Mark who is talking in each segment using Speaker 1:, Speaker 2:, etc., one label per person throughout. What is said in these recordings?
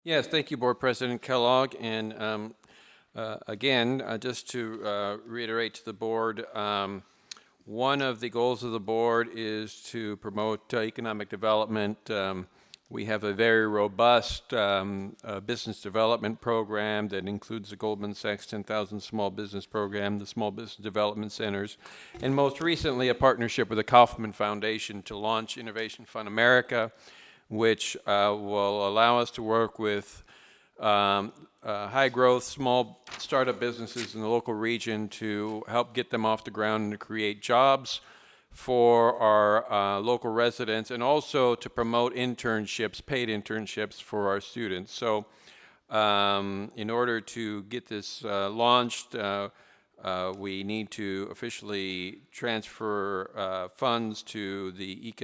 Speaker 1: Yes, thank you, Board President Kellogg. And again, just to reiterate to the board, one of the goals of the board is to promote economic development. We have a very robust business development program that includes the Goldman Sachs 10,000 Small Business Program, the Small Business Development Centers, and most recently a partnership with the Kauffman Foundation to launch Innovation Fund America, which will allow us to work with high growth, small startup businesses in the local region to help get them off the ground and to create jobs for our local residents, and also to promote internships, paid internships for our students. So in order to get this launched, we need to officially transfer funds to the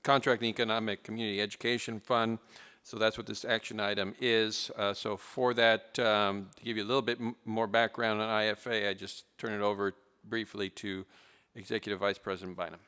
Speaker 1: Contract and Economic Community Education Fund. So that's what this action item is. So for that, to give you a little bit more background on IFA, I just turn it over briefly to Executive Vice President Bynum.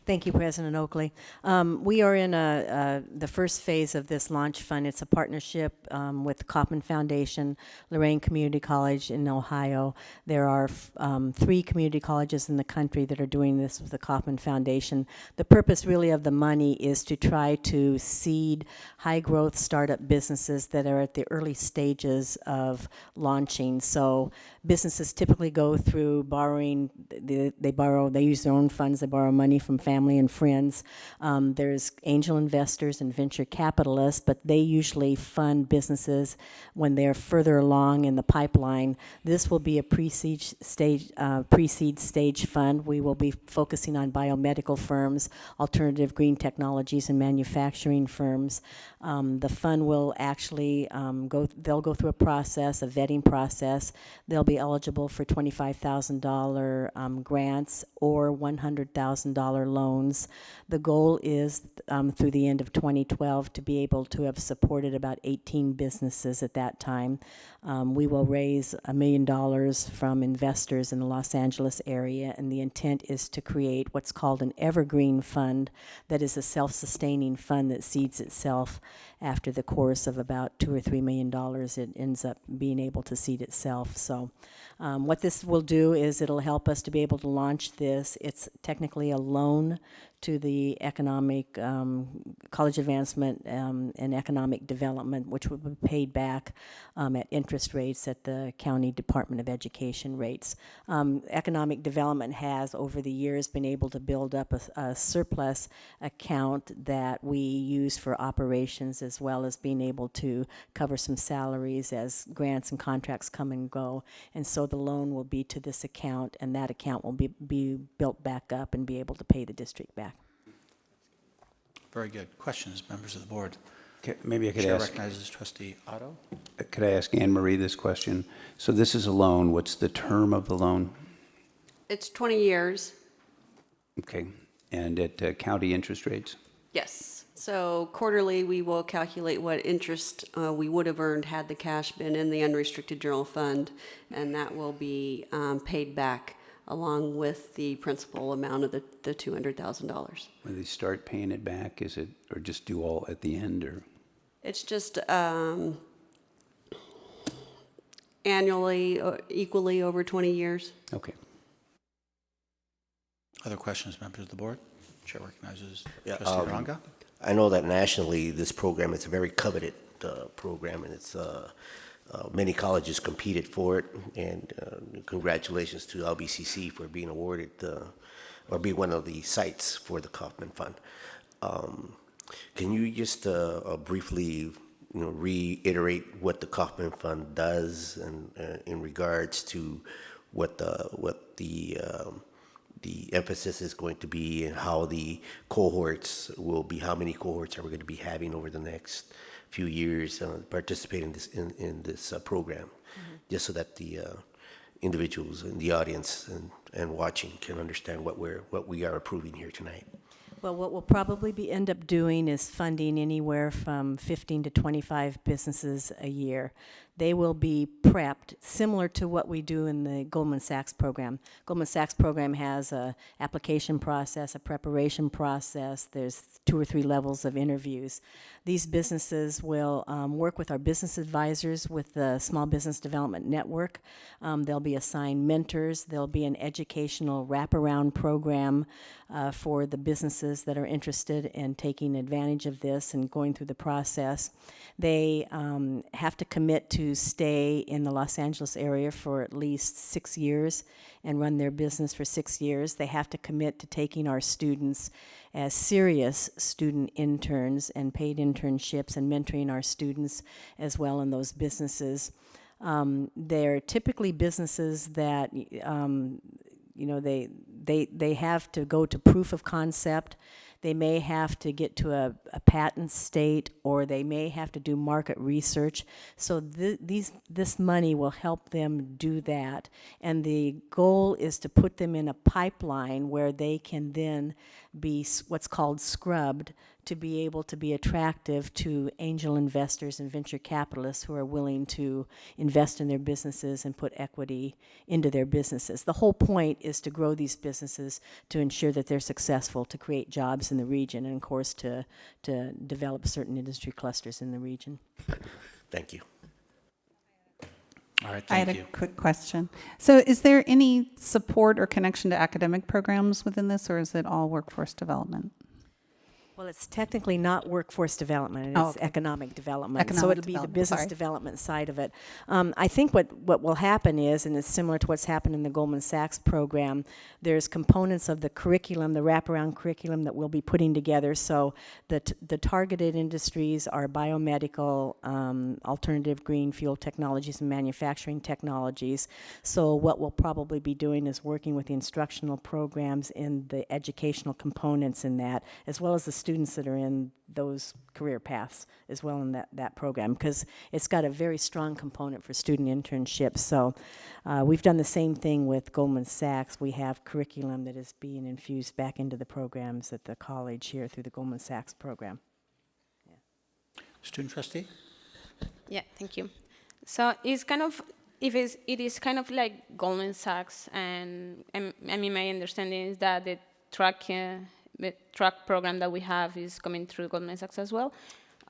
Speaker 2: Thank you, President Oakley. We are in the first phase of this launch fund. It's a partnership with the Kauffman Foundation, Lorain Community College in Ohio. There are 3 community colleges in the country that are doing this with the Kauffman Foundation. The purpose really of the money is to try to seed high-growth startup businesses that are at the early stages of launching. So businesses typically go through borrowing. They use their own funds. They borrow money from family and friends. There's angel investors and venture capitalists, but they usually fund businesses when they're further along in the pipeline. This will be a pre-seed stage fund. We will be focusing on biomedical firms, alternative green technologies, and manufacturing firms. The fund will actually they'll go through a vetting process. They'll be eligible for $25,000 grants or $100,000 loans. The goal is through the end of 2012 to be able to have supported about 18 businesses at that time. We will raise $1 million from investors in the Los Angeles area, and the intent is to create what's called an evergreen fund that is a self-sustaining fund that seeds itself. After the course of about $2 or $3 million, it ends up being able to seed itself. So what this will do is it'll help us to be able to launch this. It's technically a loan to the economic college advancement and economic development, which will be paid back at interest rates at the County Department of Education rates. Economic development has over the years been able to build up a surplus account that we use for operations, as well as being able to cover some salaries as grants and contracts come and go. And so the loan will be to this account, and that account will be built back up and be able to pay the district back.
Speaker 3: Very good. Questions, members of the board?
Speaker 4: Maybe I could
Speaker 3: Chair
Speaker 4: ask.
Speaker 3: recognizes Trustee Otto.
Speaker 4: Could I ask Anne Marie this question? So this is a loan. What's the term of the loan?
Speaker 5: It's 20 years.
Speaker 4: Okay. And at county interest rates?
Speaker 5: Yes. So quarterly, we will calculate what interest we would have earned had the cash been in the unrestricted general fund, and that will be paid back along with the principal amount of the $200,000.
Speaker 4: When they start paying it back, is it, or just do all at the end, or?
Speaker 5: It's just annually, equally over 20 years.
Speaker 4: Okay.
Speaker 3: Other questions, members of the board? Chair recognizes
Speaker 6: Yeah,
Speaker 3: Trustee Ranga.
Speaker 6: I know that nationally, this program is a very coveted program, and it's many colleges competed for it. And congratulations to LBCC for being awarded or being one of the sites for the Kauffman Fund. Can you just briefly, reiterate what the Kauffman Fund does, and in regards to what the emphasis is going to be, and how the cohorts will be, how many cohorts are we going to be having over the next few years participating in this program, just so that the individuals in the audience and watching can understand what we are approving here tonight.
Speaker 2: Well, what we'll probably end up doing is funding anywhere from 15 to 25 businesses a year. they will be prepped similar to what we do in the Goldman Sachs program. Goldman Sachs program has a application process, a preparation process. There's 2 or 3 levels of interviews. These businesses will work with our business advisors with the Small Business Development Network. They'll be assigned mentors. There'll be an educational wraparound program for the businesses that are interested in taking advantage of this and going through the process. They have to commit to stay in the Los Angeles area for at least 6 years and run their business for 6 years. They have to commit to taking our students as serious student interns and paid internships and mentoring our students as well in those businesses. They're typically businesses that, they have to go to proof of concept. They may have to get to a patent state, or they may have to do market research. So this money will help them do that. And the goal is to put them in a pipeline where they can then be what's called scrubbed to be able to be attractive to angel investors and venture capitalists who are willing to invest in their businesses and put equity into their businesses. The whole point is to grow these businesses to ensure that they're successful, to create jobs in the region, and of course to develop certain industry clusters in the region.
Speaker 6: Thank you.
Speaker 3: All right,
Speaker 7: I had
Speaker 3: thank
Speaker 7: a
Speaker 3: you.
Speaker 7: quick question. So is there any support or connection to academic programs within this, or is it all workforce development?
Speaker 2: Well, it's technically not workforce development,
Speaker 7: Oh,
Speaker 2: it's
Speaker 7: okay.
Speaker 2: economic development. So
Speaker 7: Economic
Speaker 2: it'll be the
Speaker 7: development,
Speaker 2: business
Speaker 7: sorry.
Speaker 2: development side of it. I think what will happen is, and it's similar to what's happened in the Goldman Sachs program, there's components of the curriculum, the wraparound curriculum that we'll be putting together. So the targeted industries are biomedical, alternative green fuel technologies, and manufacturing technologies. So what we'll probably be doing is working with the instructional programs in the educational components in that, as well as the students that are in those career paths as well in that program, because it's got a very strong component for student internships. So we've done the same thing with Goldman Sachs. We have curriculum that is being infused back into the programs at the college here through the Goldman Sachs program.
Speaker 3: Student trustee?
Speaker 8: Yeah, thank you. So it's kind of, it is kind of like Goldman Sachs, and I mean, my understanding is that the truck program that we have is coming through Goldman Sachs as well,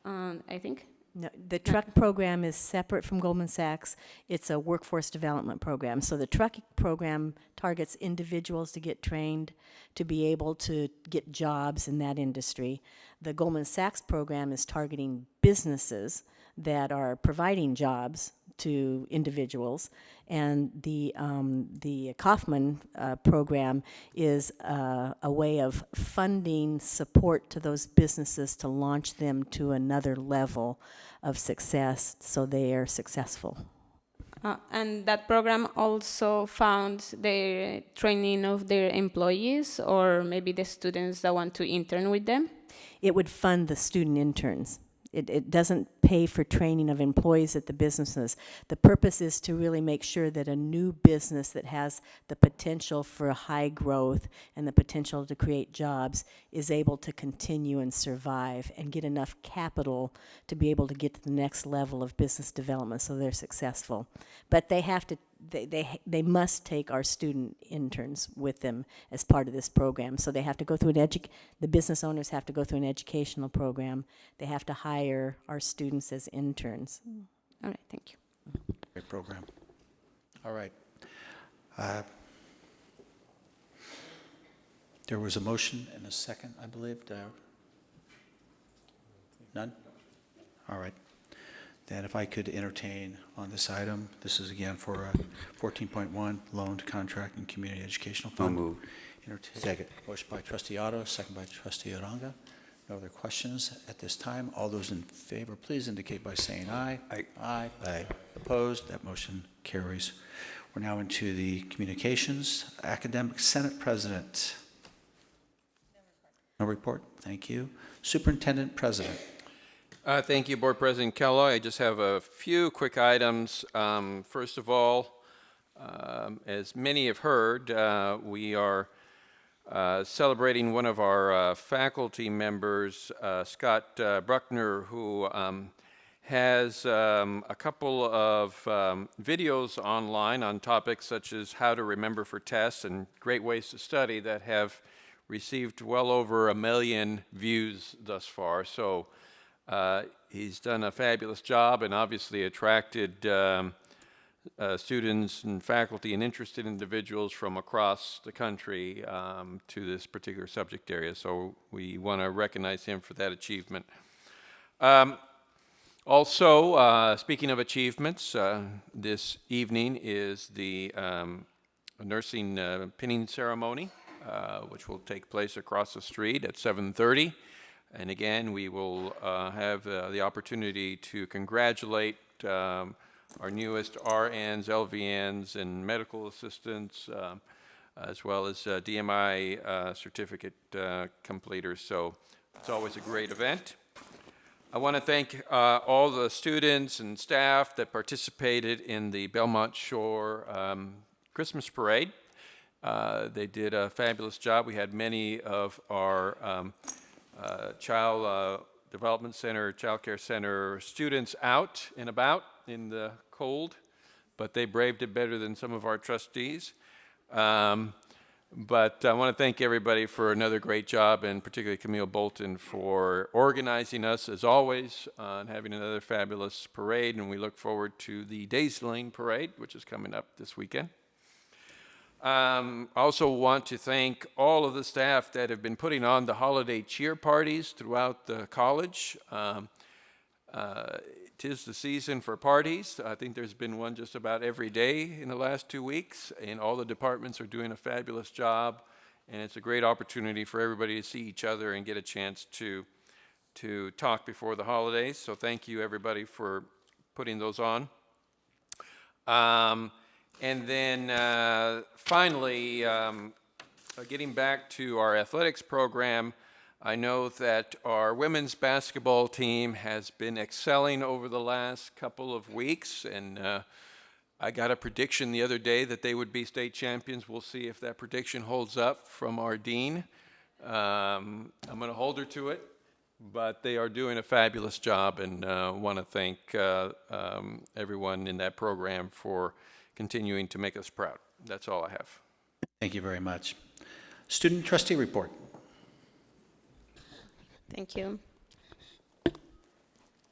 Speaker 8: I think.
Speaker 2: No, the truck program is separate from Goldman Sachs. It's a workforce development program. So the truck program targets individuals to get trained to be able to get jobs in that industry. The Goldman Sachs program is targeting businesses that are providing jobs to individuals, and the Kauffman program is a way of funding support to those businesses to launch them to another level of success so they are successful.
Speaker 8: And that program also funds the training of their employees, or maybe the students that want to intern with them?
Speaker 2: It would fund the student interns. It doesn't pay for training of employees at the businesses. The purpose is to really make sure that a new business that has the potential for high growth and the potential to create jobs is able to continue and survive and get enough capital to be able to get to the next level of business development so they're successful. But they have to they must take our student interns with them as part of this program. So they have to go through the business owners have to go through an educational program. They have to hire our students as interns.
Speaker 8: All right, thank you.
Speaker 3: Great program. All right. There was a motion and a second, I believe. None? All right. Then if I could entertain on this item, this is again for 14.1, loan to contract and community educational fund.
Speaker 4: So moved.
Speaker 3: Second. Motion by trustee Otto, second by trustee Odonga. No other questions at this time. All those in favor, please indicate by saying aye.
Speaker 4: Aye.
Speaker 3: Aye.
Speaker 6: Aye.
Speaker 3: Opposed? That motion carries. We're now into the communications. Academic Senate President. No report. Thank you. Superintendent President.
Speaker 1: Thank you, Board President Kellogg. I just have a few quick items. First of all, as many have heard, we are celebrating one of our faculty members, Scott Bruckner, who has a couple of videos online on topics such as how to remember for tests and great ways to study that have received well over 1 million views thus far. So he's done a fabulous job and obviously attracted students and faculty and interested individuals from across the country to this particular subject area. So we want to recognize him for that achievement. Also, speaking of achievements, this evening is the nursing pinning ceremony, which will take place across the street at 7:30. And again, we will have the opportunity to congratulate our newest RNs, LVNs, and medical assistants, as well as DMI certificate completers. So it's always a great event. I want to thank all the students and staff that participated in the Belmont Shore Christmas Parade. They did a fabulous job. We had many of our Child Development Center, Child Care Center students out and about in the cold, but they braved it better than some of our trustees. But I want to thank everybody for another great job, and particularly Camille Bolton for organizing us, as always, and having another fabulous parade. And we look forward to the Daisy Lane Parade, which is coming up this weekend. I also want to thank all of the staff that have been putting on the holiday cheer parties throughout the college. Tis the season for parties. I think there's been one just about every day in the last 2 weeks, and all the departments are doing a fabulous job, and it's a great opportunity for everybody to see each other and get a chance to talk before the holidays. So thank you, everybody, for putting those on. And then finally, getting back to our athletics program, I know that our women's basketball team has been excelling over the last couple of weeks, and I got a prediction the other day that they would be state champions. We'll see if that prediction holds up from our dean. I'm going to hold her to it, but they are doing a fabulous job, and want to thank everyone in that program for continuing to make us proud. That's all I have.
Speaker 3: Thank you very much. Student trustee report.
Speaker 8: Thank you.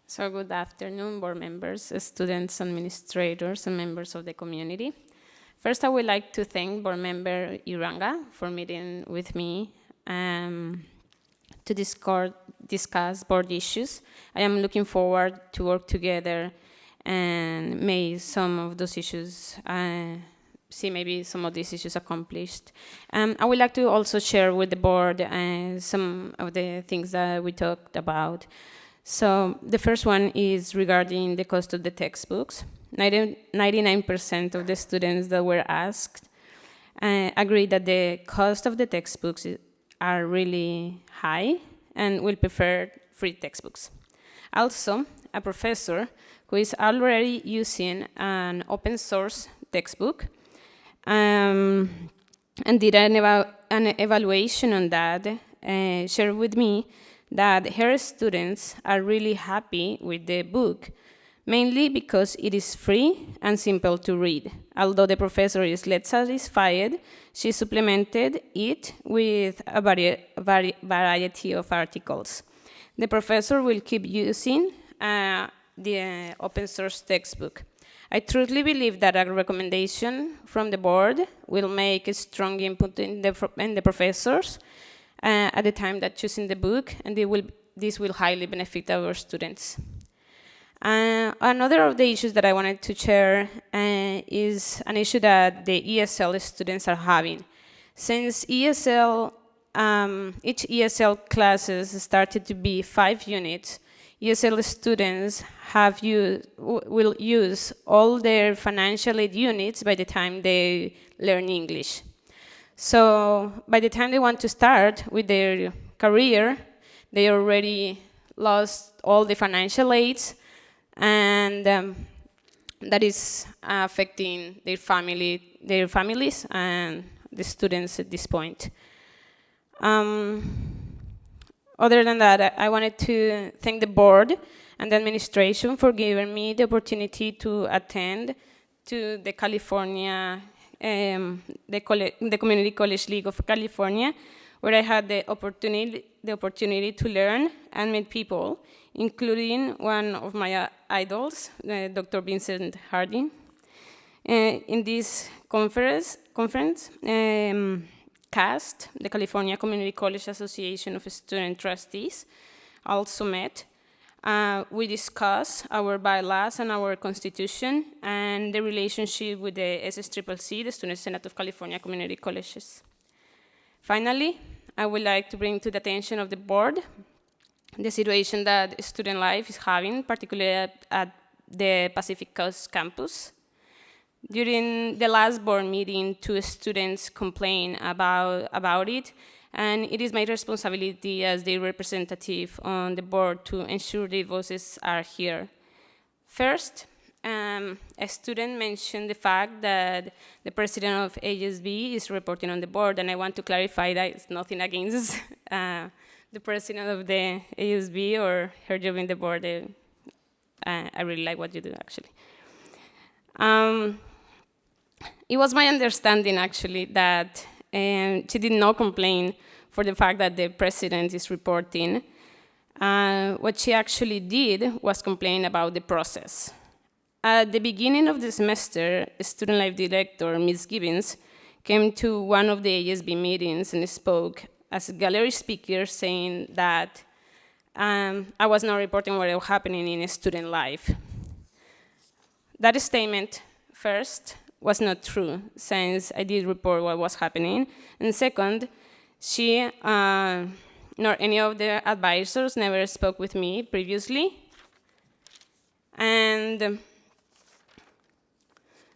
Speaker 8: So good afternoon, board members, students, administrators, and members of the community. First, I would like to thank board member Uranga for meeting with me to discuss board issues. I am looking forward to work together and make some of those issues, see maybe some of these issues accomplished. I would like to also share with the board some of the things that we talked about. So the first one is regarding the cost of the textbooks. 99% of the students that were asked agree that the cost of the textbooks are really high and will prefer free textbooks. Also, a professor who is already using an open source textbook and did an evaluation on that, shared with me that her students are really happy with the book, mainly because it is free and simple to read. Although the professor is less satisfied, she supplemented it with a variety of articles. The professor will keep using the open source textbook. I truly believe that a recommendation from the board will make a strong input in the professors at the time that choosing the book, and this will highly benefit our students. Another of the issues that I wanted to share is an issue that the ESL students are having. Since ESL, each ESL classes started to be 5 units, ESL students will use all their financial aid units by the time they learn English. So by the time they want to start with their career, they already lost all the financial aids, and that is affecting their families and the students at this point. Other than that, I wanted to thank the board and the administration for giving me the opportunity to attend to the California, the Community College League of California, where I had the opportunity to learn and meet people, including one of my idols, Dr. Vincent Harding. In this conference, CAST, the California Community College Association of Student Trustees, also met. We discussed our bylaws and our constitution and the relationship with the SSCCC, the Student Senate of California Community Colleges. Finally, I would like to bring to the attention of the board the situation that student life is having, particularly at the Pacific Coast campus. During the last board meeting, 2 students complained about it, and it is my responsibility as the representative on the board to ensure their voices are here. First, a student mentioned the fact that the president of ASB is reporting on the board, and I want to clarify that it's nothing against the president of the ASB or her job in the board. I really like what you do, actually. It was my understanding, actually, that she did not complain for the fact that the president is reporting. What she actually did was complain about the process. At the beginning of the semester, Student Life Director, Ms. Gibbons, came to one of the ASB meetings and spoke as a gallery speaker, saying that I was not reporting what was happening in student life. That statement, first, was not true, since I did report what was happening. And second, she nor any of the advisors never spoke with me previously. And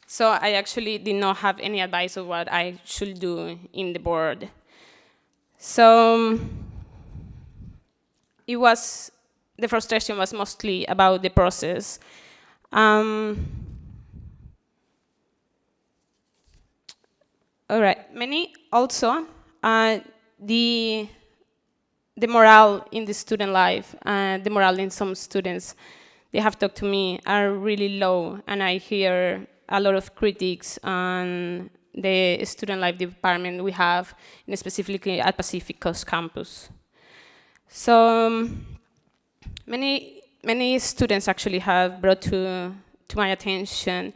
Speaker 8: so I actually did not have any advice of what I should do in the board. So the frustration was mostly about the process. All right, many also, the morale in the student life, the morale in some students, they have talked to me, are really low, and I hear a lot of critics on the student life department we have, and specifically at Pacific Coast campus. So many students actually have brought to my attention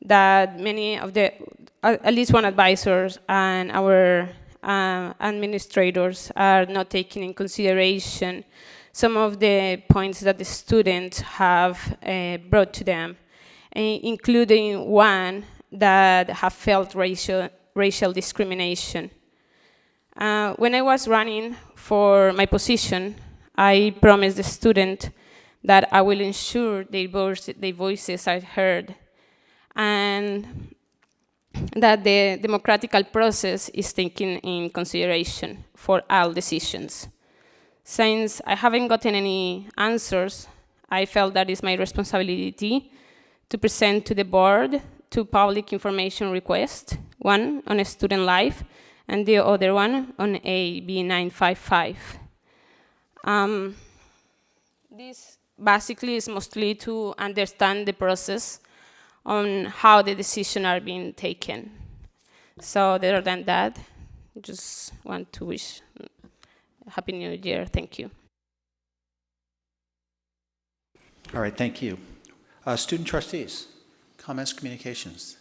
Speaker 8: that many of the, at least one advisors and our administrators are not taking in consideration some of the points that the students have brought to them, including one that have felt racial discrimination. When I was running for my position, I promised the student that I will ensure their voices are heard, and that the democratical process is taken in consideration for all decisions. Since I haven't gotten any answers, I felt that it's my responsibility to present to the board 2 public information requests, one on student life and the other one on AB 955. This basically is mostly to understand the process on how the decisions are being taken. So other than that, I just want to wish a Happy New Year. Thank you.
Speaker 3: All right, thank you. Student trustees, comments, communications?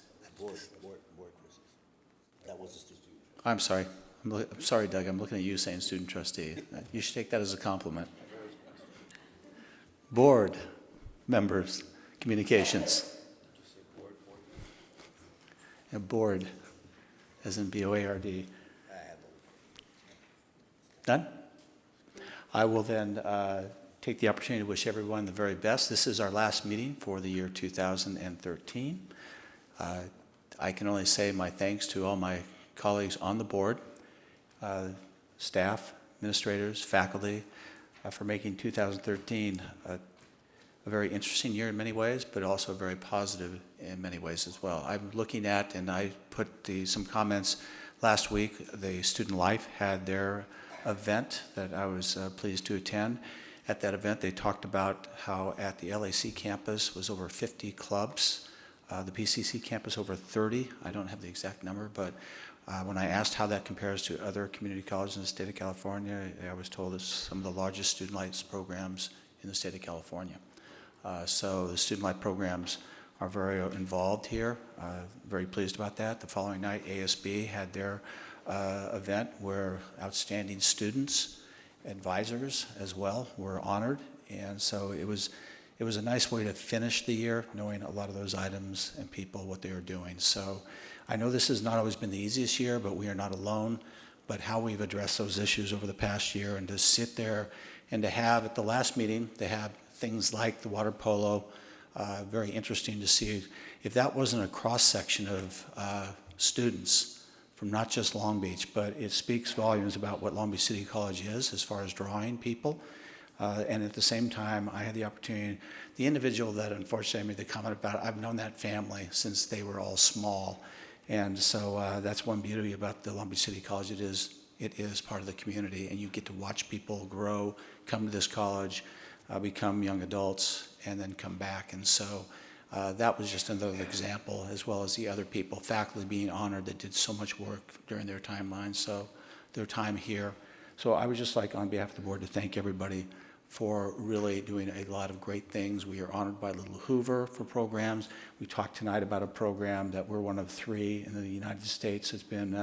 Speaker 3: I'm sorry. I'm sorry, Doug. I'm looking at you saying student trustee. You should take that as a compliment. Board members, communications. A board, as in B-O-A-R-D. Done? I will then take the opportunity to wish everyone the very best. This is our last meeting for the year 2013. I can only say my thanks to all my colleagues on the board, staff, administrators, faculty, for making 2013 a very interesting year in many ways, but also very positive in many ways as well. I'm looking at, and I put some comments last week, the Student Life had their event that I was pleased to attend. at that event. They talked about how at the LAC campus was over 50 clubs, the PCC campus over 30. I don't have the exact number, but when I asked how that compares to other community colleges in the state of California, I was told it's some of the largest student life programs in the state of California. So the student life programs are very involved here. Very pleased about that. The following night, ASB had their event where outstanding students, advisors as well, were honored. And so it was a nice way to finish the year, knowing a lot of those items and people, what they are doing. So I know this has not always been the easiest year, but we are not alone. But how we've addressed those issues over the past year, and to sit there and to have, at the last meeting, to have things like the water polo, very interesting to see. If that wasn't a cross-section of students from not just Long Beach, but it speaks volumes about what Long Beach City College is as far as drawing people. And at the same time, I had the opportunity, the individual that unfortunately made the comment about, I've known that family since they were all small. And so that's one beauty about the Long Beach City College. It is part of the community, and you get to watch people grow, come to this college, become young adults, and then come back. And so that was just another example, as well as the other people, faculty being honored that did so much work during their timeline, so their time here. So I would just like, on behalf of the board, to thank everybody for really doing a lot of great things. We are honored by Little Hoover for programs. We talked tonight about a program that we're one of 3 in the United States that's been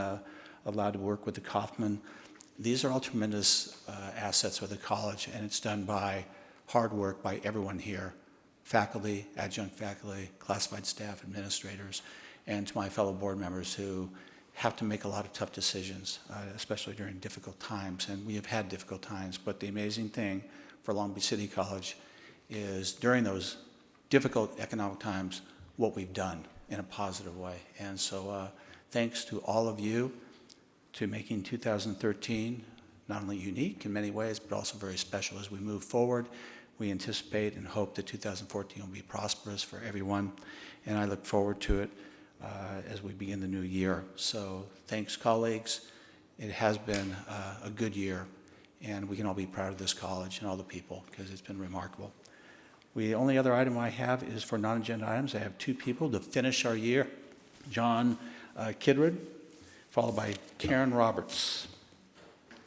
Speaker 3: allowed to work with the Kauffman. These are all tremendous assets of the college, and it's done by hard work by everyone here, faculty, adjunct faculty, classified staff, administrators, and to my fellow board members who have to make a lot of tough decisions, especially during difficult times. And we have had difficult times, but the amazing thing for Long Beach City College is during those difficult economic times, what we've done in a positive way. And so thanks to all of you to making 2013 not only unique in many ways, but also very special as we move forward. We anticipate and hope that 2014 will be prosperous for everyone, and I look forward to it as we begin the new year. So thanks, colleagues. It has been a good year, and we can all be proud of this college and all the people, because it's been remarkable. The only other item I have is for non-agenda items. I have 2 people to finish our year. John Kidred, followed by Karen Roberts.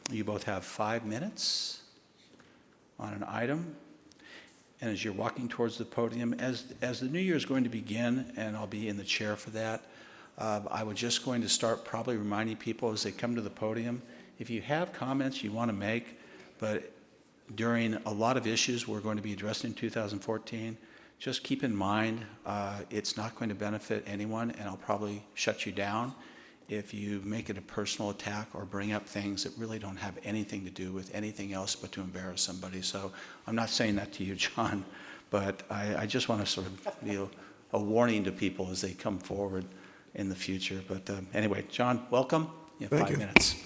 Speaker 3: You both have 5 minutes on an item. And as you're walking towards the podium, as the new year is going to begin, and I'll be in the chair for that, I was just going to start probably reminding people as they come to the podium, if you have comments you want to make, but during a lot of issues we're going to be addressing in 2014, just keep in mind it's not going to benefit anyone, and I'll probably shut you down if you make it a personal attack or bring up things that really don't have anything to do with anything else but to embarrass somebody. So I'm not saying that to you, John, but I just want to sort of be a warning to people as they come forward in the future. But anyway, John, welcome. You have 5 minutes.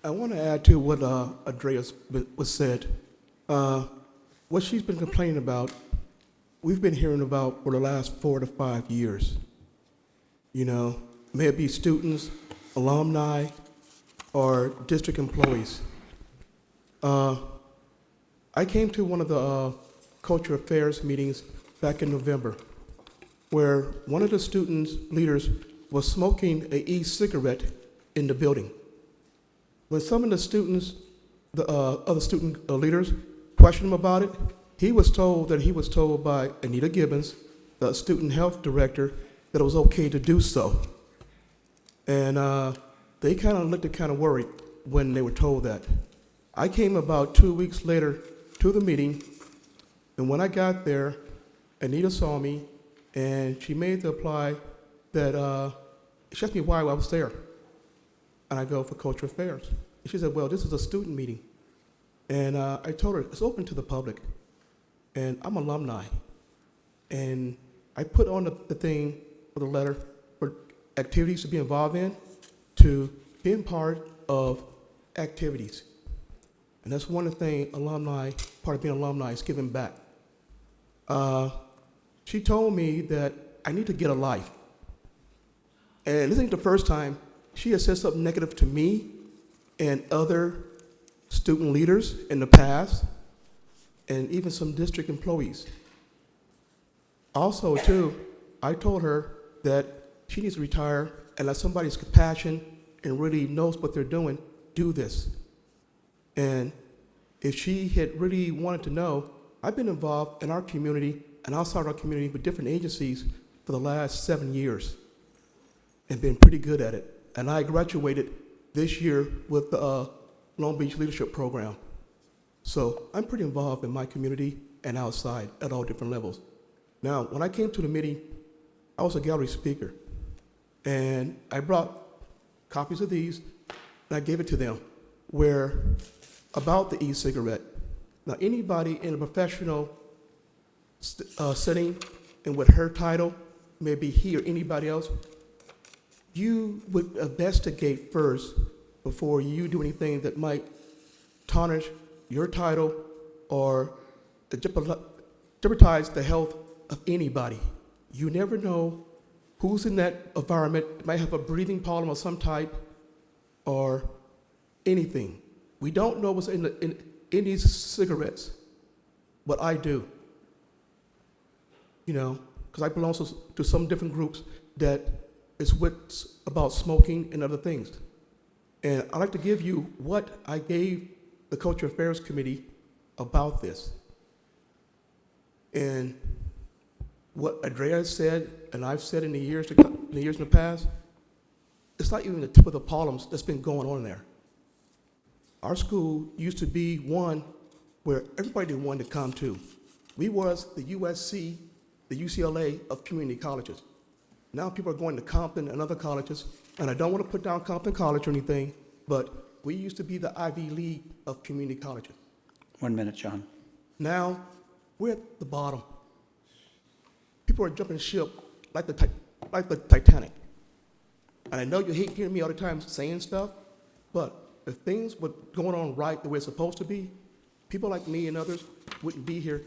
Speaker 9: I want to add to what Andreas was said. What she's been complaining about, we've been hearing about for the last 4 to 5 years. You know, may it be students, alumni, or district employees. I came to one of the cultural affairs meetings back in November, where one of the students' leaders was smoking an e-cigarette in the building. When some of the students, the other student leaders, questioned him about it, he was told by Anita Gibbons, the student health director, that it was okay to do so. And they kind of looked kind of worried when they were told that. I came about 2 weeks later to the meeting, and when I got there, Anita saw me, and she made the reply that she asked me why I was there. And I go, for cultural affairs. And she said, well, this is a student meeting. And I told her, it's open to the public. And I'm alumni. And I put on the thing for the letter for activities to be involved in, to being part of activities. And that's one of the things alumni, part of being alumni, is giving back. She told me that I need to get a life. And this ain't the first time she has said something negative to me and other student leaders in the past. and even some district employees. Also, too, I told her that she needs to retire and let somebody who's compassionate and really knows what they're doing do this. And if she had really wanted to know, I've been involved in our community and outside our community with different agencies for the last 7 years and been pretty good at it. And I graduated this year with the Long Beach Leadership Program. So I'm pretty involved in my community and outside at all different levels. Now, when I came to the meeting, I was a gallery speaker. And I brought copies of these, and I gave it to them, where about the e-cigarette. Now, anybody in a professional setting and with her title, maybe he or anybody else, you would investigate first before you do anything that might tarnish your title or jeopardize the health of anybody. You never know who's in that environment, might have a breathing problem of some type or anything. We don't know what's in these cigarettes, but I do. You know, because I belong to some different groups that is what's about smoking and other things. And I'd like to give you what I gave the Culture Affairs Committee about this. And what Andrea said, and I've said in the years in the past, it's not even the tip of the problems that's been going on there. Our school used to be one where everybody wanted to come to. We was the USC, the UCLA of community colleges. Now people are going to Compton and other colleges, and I don't want to put down Compton College or anything, but we used to be the Ivy League of community colleges.
Speaker 3: 1 minute, John.
Speaker 9: Now, we're at the bottom. People are jumping ship like the Titanic. And I know you hate hearing me all the time saying stuff, but if things were going on right the way it's supposed to be, people like me and others wouldn't be here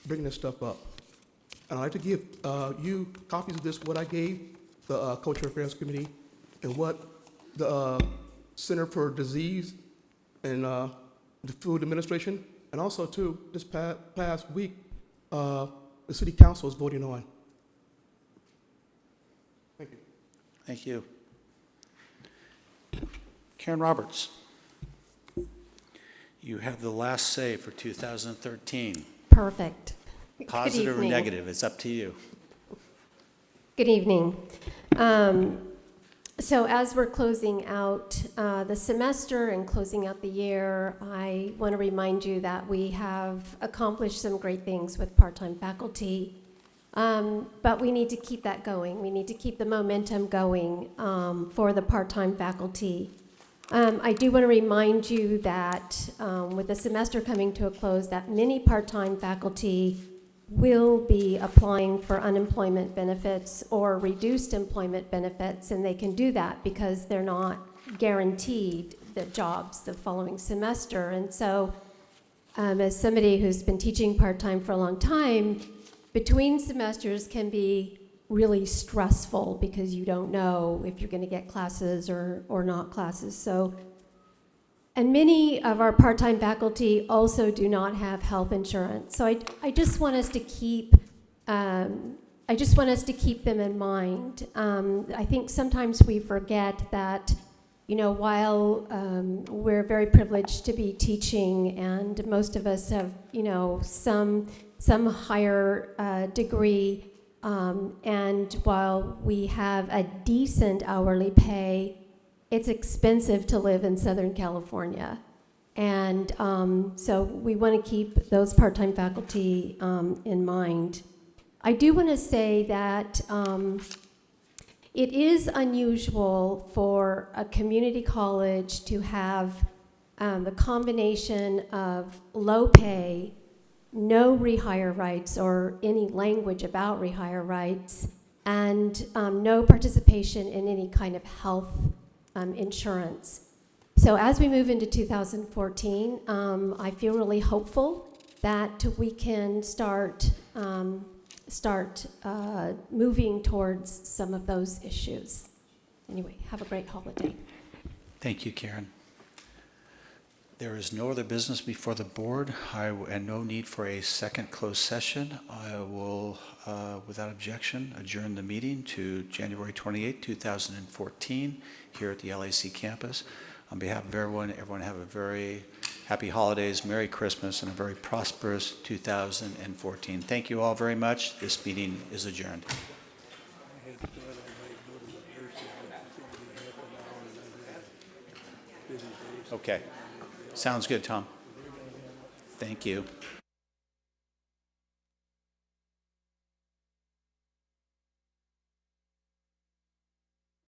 Speaker 9: bringing this stuff up. And I'd like to give you copies of this, what I gave the Culture Affairs Committee and what the Center for Disease and the Food Administration, and also, too, this past week, the City Council is voting on. Thank you.
Speaker 3: Thank you. Karen Roberts, you have the last say for 2013.
Speaker 10: Perfect.
Speaker 3: Positive or
Speaker 10: evening.
Speaker 3: negative, it's up to you.
Speaker 10: Good evening. So as we're closing out the semester and closing out the year, I want to remind you that we have accomplished some great things with part-time faculty, but we need to keep that going. We need to keep the momentum going for the part-time faculty. I do want to remind you that with the semester coming to a close, that many part-time faculty will be applying for unemployment benefits or reduced employment benefits, and they can do that because they're not guaranteed the jobs the following semester. And so as somebody who's been teaching part-time for a long time, between semesters can be really stressful because you don't know if you're going to get classes or not classes. So, and many of our part-time faculty also do not have health insurance. So I just want us to keep them in mind. I think sometimes we forget that, you know, while we're very privileged to be teaching, and most of us have, you know, some higher degree, and while we have a decent hourly pay, it's expensive to live in Southern California. And so we want to keep those part-time faculty in mind. I do want to say that it is unusual for a community college to have the combination of low pay, no rehire rights or any language about rehire rights, and no participation in any kind of health insurance. So as we move into 2014, I feel really hopeful that we can start moving towards some of those issues. Anyway, have a great holiday.
Speaker 3: Thank you, Karen. There is no other business before the board, and no need for a second closed session. I will, without objection, adjourn the meeting to January 28, 2014, here at the LAC campus. On behalf of everyone have a very happy holidays, Merry Christmas, and a very prosperous 2014. Thank you all very much. This meeting is adjourned. Okay. Sounds good, Tom. Thank you.